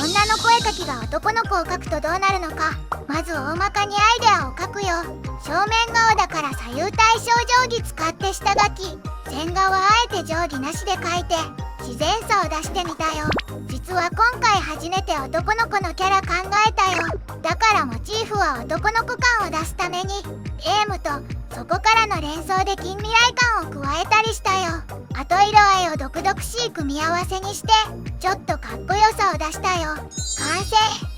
女の声かきが男の子を描くとどうなるのか。まず大まかにアイデアを描くよ。正面側だから左右対称定規使って下書き。線画はあえて定規なしで描いて自然さを出してみたよ。実は今回初めて男の子のキャラ考えたよ。だからモチーフは男の子感を出すためにゲームとそこからの連想で近未来感を加えたりしたよ。あと色合いを毒々しい組み合わせにしてちょっとかっこよさを出したよ。完成。